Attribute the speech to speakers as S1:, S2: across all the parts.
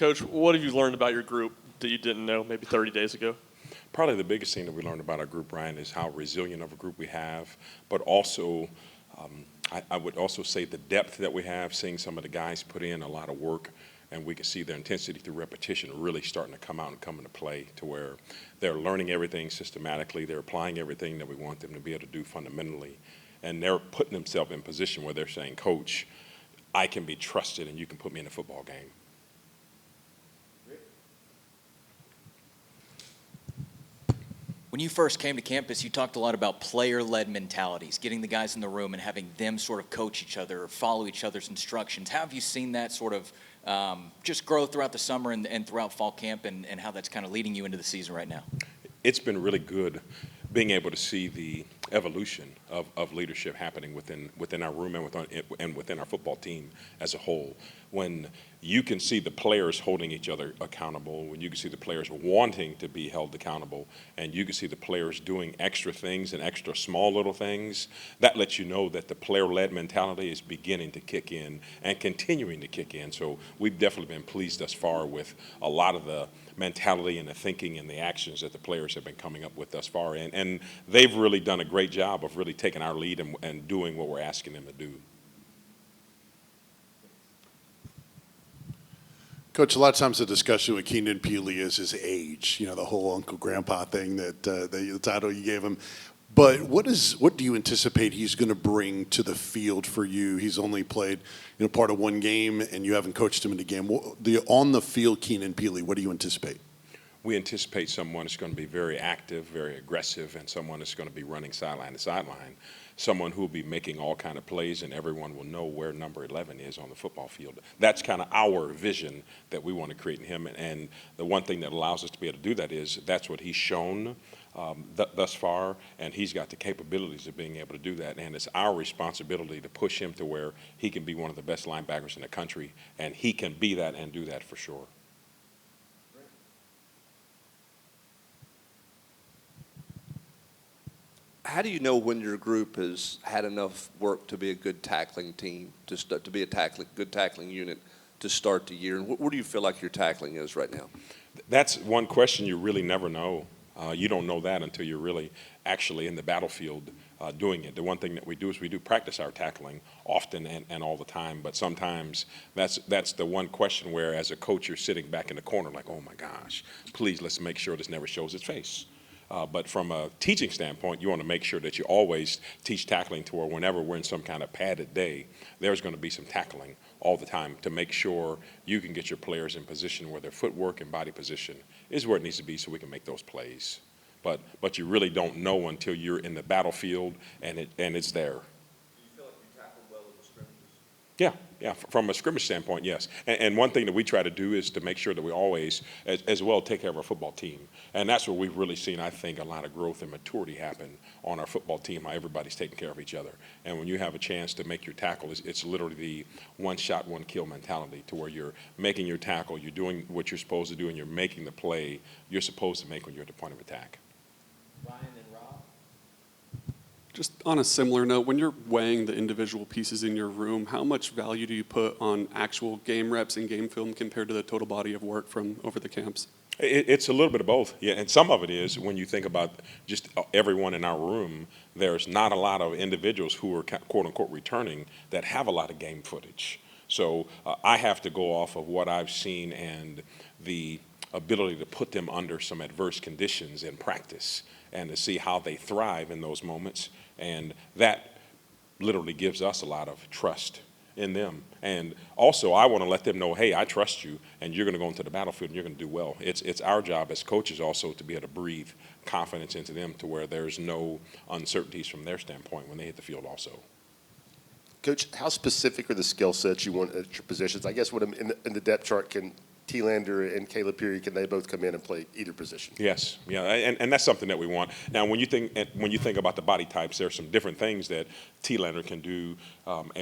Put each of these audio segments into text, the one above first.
S1: Coach, what have you learned about your group that you didn't know maybe 30 days ago?
S2: Probably the biggest thing that we learned about our group, Ryan, is how resilient of a group we have, but also I would also say the depth that we have, seeing some of the guys put in a lot of work, and we can see their intensity through repetition really starting to come out and come into play to where they're learning everything systematically, they're applying everything that we want them to be able to do fundamentally, and they're putting themselves in position where they're saying, Coach, I can be trusted and you can put me in a football game.
S3: When you first came to campus, you talked a lot about player-led mentalities, getting the guys in the room and having them sort of coach each other or follow each other's instructions. How have you seen that sort of just grow throughout the summer and throughout fall camp, and how that's kind of leading you into the season right now?
S2: It's been really good being able to see the evolution of leadership happening within our room and within our football team as a whole. When you can see the players holding each other accountable, when you can see the players wanting to be held accountable, and you can see the players doing extra things and extra small little things, that lets you know that the player-led mentality is beginning to kick in and continuing to kick in. So we've definitely been pleased thus far with a lot of the mentality and the thinking and the actions that the players have been coming up with thus far. And they've really done a great job of really taking our lead and doing what we're asking them to do.
S4: Coach, a lot of times the discussion with Keenan Peely is his age, the whole uncle grandpa thing, the title you gave him. But what do you anticipate he's going to bring to the field for you? He's only played part of one game, and you haven't coached him in a game. On the field, Keenan Peely, what do you anticipate?
S2: We anticipate someone that's going to be very active, very aggressive, and someone that's going to be running sideline to sideline. Someone who will be making all kind of plays, and everyone will know where number 11 is on the football field. That's kind of our vision that we want to create in him. And the one thing that allows us to be able to do that is that's what he's shown thus far, and he's got the capabilities of being able to do that. And it's our responsibility to push him to where he can be one of the best linebackers in the country, and he can be that and do that for sure.
S5: How do you know when your group has had enough work to be a good tackling team, to be a good tackling unit to start the year? And where do you feel like your tackling is right now?
S2: That's one question you really never know. You don't know that until you're really actually in the battlefield doing it. The one thing that we do is we do practice our tackling often and all the time, but sometimes that's the one question where as a coach you're sitting back in the corner like, oh my gosh, please let's make sure this never shows its face. But from a teaching standpoint, you want to make sure that you always teach tackling to where whenever we're in some kind of padded day, there's going to be some tackling all the time to make sure you can get your players in position where their footwork and body position is where it needs to be so we can make those plays. But you really don't know until you're in the battlefield and it's there.
S5: Do you feel like you tackled well in the scrimmages?
S2: Yeah, from a scrimmage standpoint, yes. And one thing that we try to do is to make sure that we always, as well, take care of our football team. And that's where we've really seen, I think, a lot of growth and maturity happen on our football team, how everybody's taking care of each other. And when you have a chance to make your tackle, it's literally the one shot, one kill mentality to where you're making your tackle, you're doing what you're supposed to do, and you're making the play you're supposed to make when you're at the point of attack.
S1: Ryan and Rob?
S6: Just on a similar note, when you're weighing the individual pieces in your room, how much value do you put on actual game reps and game film compared to the total body of work from over the camps?
S2: It's a little bit of both, yeah, and some of it is when you think about just everyone in our room, there's not a lot of individuals who are quote-unquote returning that have a lot of game footage. So I have to go off of what I've seen and the ability to put them under some adverse conditions in practice and to see how they thrive in those moments, and that literally gives us a lot of trust in them. And also I want to let them know, hey, I trust you and you're going to go into the battlefield and you're going to do well. It's our job as coaches also to be able to breathe confidence into them to where there's no uncertainties from their standpoint when they hit the field also.
S7: Coach, how specific are the skill sets you want at your positions? I guess what in the depth chart, can T-Lander and Caleb Peary, can they both come in and play either position?
S2: Yes, yeah, and that's something that we want. Now, when you think about the body types, there's some different things that T-Lander can do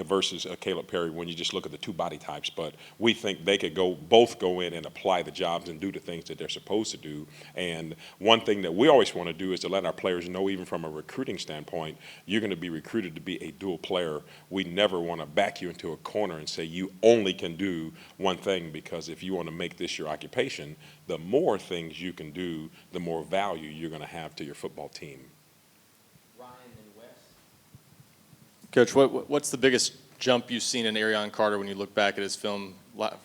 S2: versus Caleb Peary when you just look at the two body types. But we think they could both go in and apply the jobs and do the things that they're supposed to do. And one thing that we always want to do is to let our players know, even from a recruiting standpoint, you're going to be recruited to be a dual player. We never want to back you into a corner and say you only can do one thing, because if you want to make this your occupation, the more things you can do, the more value you're going to have to your football team.
S1: Coach, what's the biggest jump you've seen in Arion Carter when you look back at his film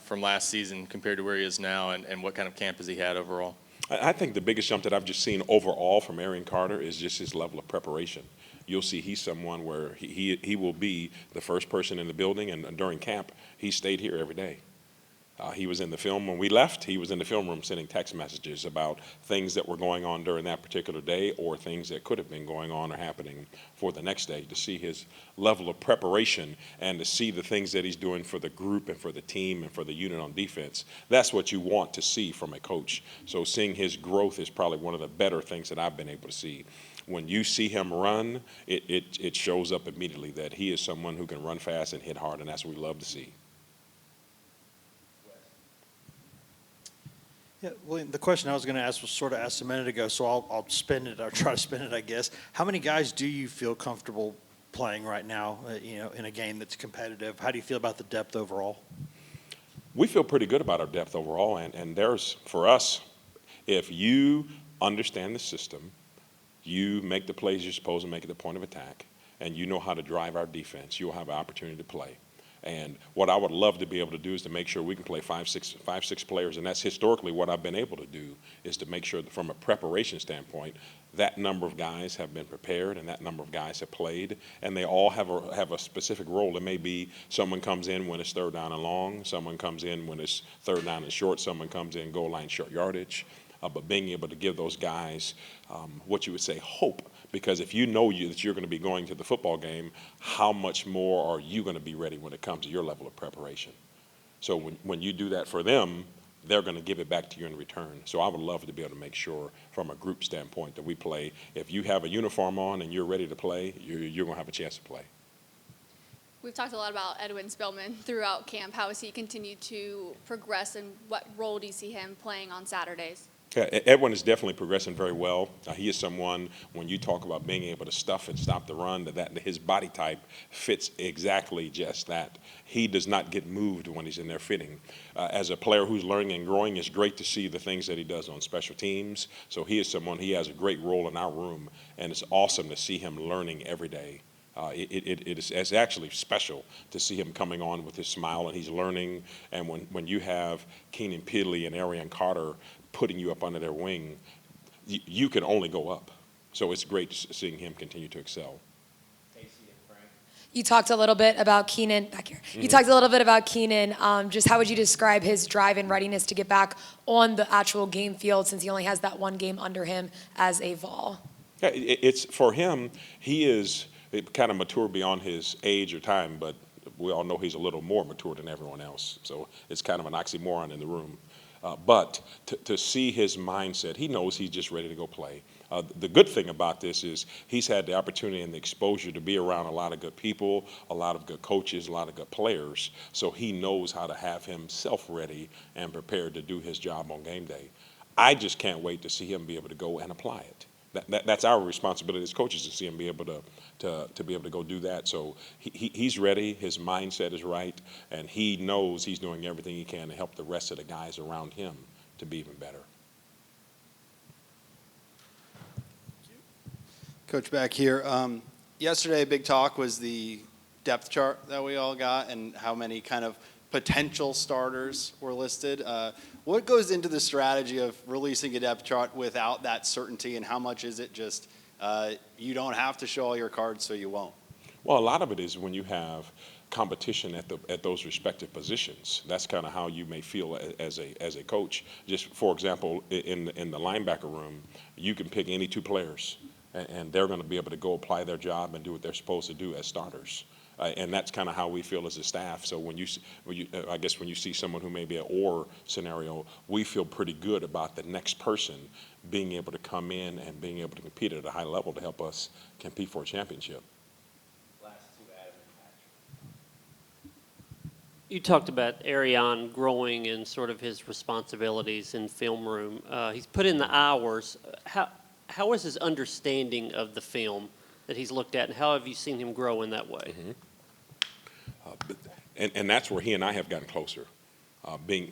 S1: from last season compared to where he is now, and what kind of camp has he had overall?
S2: I think the biggest jump that I've just seen overall from Arion Carter is just his level of preparation. You'll see he's someone where he will be the first person in the building, and during camp, he stayed here every day. He was in the film when we left. He was in the film room sending text messages about things that were going on during that particular day or things that could have been going on or happening for the next day. To see his level of preparation and to see the things that he's doing for the group and for the team and for the unit on defense, that's what you want to see from a coach. So seeing his growth is probably one of the better things that I've been able to see. When you see him run, it shows up immediately that he is someone who can run fast and hit hard, and that's what we love to see.
S8: Yeah, William, the question I was going to ask was sort of asked a minute ago, so I'll spin it. I'll try to spin it, I guess. How many guys do you feel comfortable playing right now, in a game that's competitive? How do you feel about the depth overall?
S2: We feel pretty good about our depth overall, and there's, for us, if you understand the system, you make the plays you're supposed to make at the point of attack, and you know how to drive our defense, you'll have an opportunity to play. And what I would love to be able to do is to make sure we can play five, six players, and that's historically what I've been able to do, is to make sure that from a preparation standpoint, that number of guys have been prepared and that number of guys have played, and they all have a specific role. It may be someone comes in when it's third down and long, someone comes in when it's third down and short, someone comes in goal line short yardage, but being able to give those guys what you would say hope. Because if you know that you're going to be going to the football game, how much more are you going to be ready when it comes to your level of preparation? So when you do that for them, they're going to give it back to you in return. So I would love to be able to make sure from a group standpoint that we play. If you have a uniform on and you're ready to play, you're going to have a chance to play.
S9: We've talked a lot about Edwin Spilman throughout camp. How has he continued to progress, and what role do you see him playing on Saturdays?
S2: Yeah, Edwin is definitely progressing very well. He is someone, when you talk about being able to stuff and stop the run, that his body type fits exactly just that. He does not get moved when he's in there fitting. As a player who's learning and growing, it's great to see the things that he does on special teams. So he is someone, he has a great role in our room, and it's awesome to see him learning every day. It's actually special to see him coming on with his smile, and he's learning. And when you have Keenan and Arion Carter putting you up under their wing, you can only go up. So it's great seeing him continue to excel.
S10: You talked a little bit about Keenan back here. You talked a little bit about Keenan. Just how would you describe his drive and readiness to get back on the actual game field, since he only has that one game under him as a Vol?
S2: Yeah, it's for him. He is kind of mature beyond his age or time, but we all know he's a little more mature than everyone else. So it's kind of an oxymoron in the room. But to see his mindset, he knows he's just ready to go play. The good thing about this is he's had the opportunity and the exposure to be around a lot of good people, a lot of good coaches, a lot of good players. So he knows how to have himself ready and prepared to do his job on game day. I just can't wait to see him be able to go and apply it. That's our responsibility as coaches, to see him be able to be able to go do that. So he's ready, his mindset is right, and he knows he's doing everything he can to help the rest of the guys around him to be even better.
S11: Coach, back here. Yesterday, a big talk was the depth chart that we all got and how many kind of potential starters were listed. What goes into the strategy of releasing a depth chart without that certainty, and how much is it just you don't have to show all your cards, so you won't?
S2: Well, a lot of it is when you have competition at those respective positions. That's kind of how you may feel as a coach. Just for example, in the linebacker room, you can pick any two players, and they're going to be able to go apply their job and do what they're supposed to do as starters. And that's kind of how we feel as a staff. So when you see someone who may be an or scenario, we feel pretty good about the next person being able to come in and being able to compete at a high level to help us compete for a championship.
S12: You talked about Arion growing and sort of his responsibilities in film room. He's put in the hours. How is his understanding of the film that he's looked at, and how have you seen him grow in that way?
S2: And that's where he and I have gotten closer.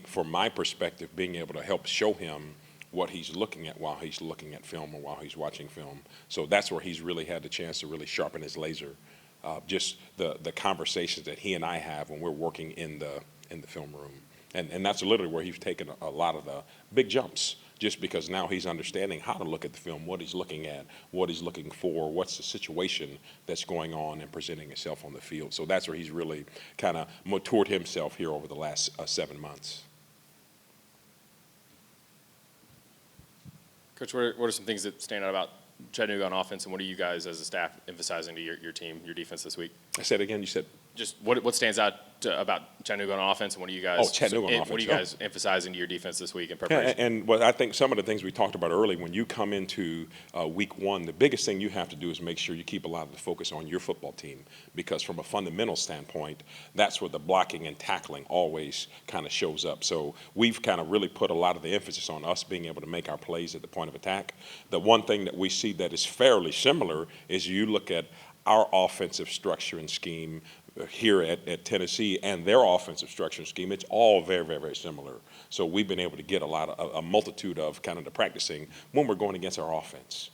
S2: from my perspective, being able to help show him what he's looking at while he's looking at film or while he's watching film. So that's where he's really had the chance to really sharpen his laser. Just the conversations that he and I have when we're working in the film room. And that's literally where he's taken a lot of the big jumps, just because now he's understanding how to look at the film, what he's looking at, what he's looking for, what's the situation that's going on and presenting itself on the field. So that's where he's really kind of matured himself here over the last 7 months.
S1: Coach, what are some things that stand out about Chattanooga on offense, and what are you guys as a staff emphasizing to your team, your defense this week?
S2: I said again, you said?
S1: Just what stands out about Chattanooga on offense, and what are you guys?
S2: Chattanooga on offense.
S1: What are you guys emphasizing to your defense this week in preparation?
S2: And what I think some of the things we talked about early, when you come into week one, the biggest thing you have to do is make sure you keep a lot of the focus on your football team, because from a fundamental standpoint, that's where the blocking and tackling always kind of shows up. So we've kind of really put a lot of the emphasis on us being able to make our plays at the point of attack. The one thing that we see that is fairly similar is you look at our offensive structure and scheme here at Tennessee and their offensive structure and scheme. It's all very, very, very similar. So we've been able to get a multitude of kind of the practicing when we're going against our offense.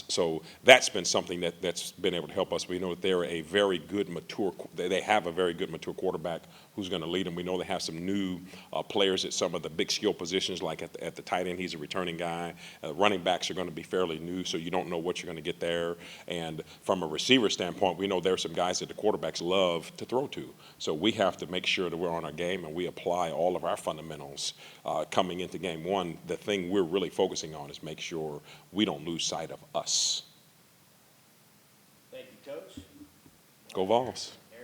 S2: So that's been something that's been able to help us. We know that they're a very good they have a very good mature quarterback who's going to lead them. We know they have some new players at some of the big skill positions, like at the tight end, he's a returning guy. Running backs are going to be fairly new, so you don't know what you're going to get there. And from a receiver standpoint, we know there are some guys that the quarterbacks love to throw to. So we have to make sure that we're on our game and we apply all of our fundamentals coming into game one. The thing we're really focusing on is make sure we don't lose sight of us.
S12: Thank you, Coach.
S2: Go Vols.